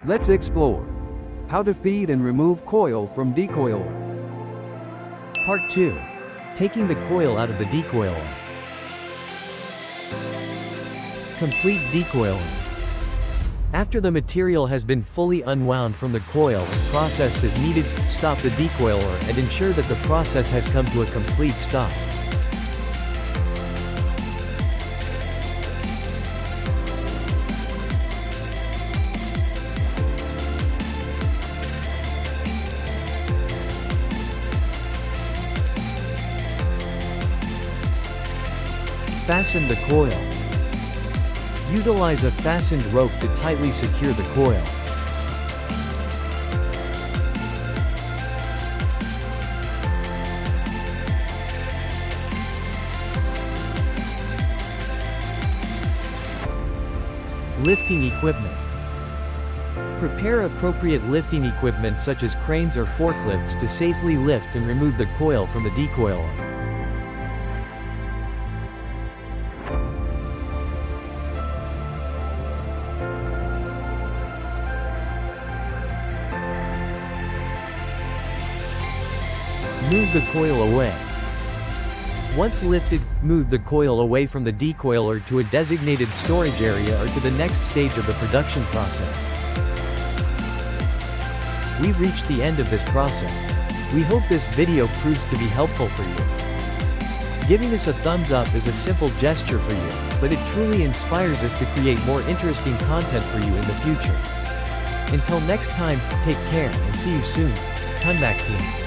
Let's explore how to feed and remove coil from decoiler. Part 2. Taking the coil out of the decoiler. Complete decoiling. After the material has been fully unwound from the coil and processed as needed, stop the decoiler and ensure that the process has come to a complete stop. Fasten the coil. Utilize a fastened rope to tightly secure the coil. Lifting equipment. Prepare appropriate lifting equipment such as cranes or forklifts to safely lift and remove the coil from the decoiler. Move the coil away. Once lifted, move the coil away from the decoiler to a designated storage area or to the next stage of the production process. We've reached the end of this process. We hope this video proves to be helpful for you. Giving us a thumbs up is a simple gesture for you, but it truly inspires us to create more interesting content for you in the future. Until next time, take care and see you soon. CUNMAC team.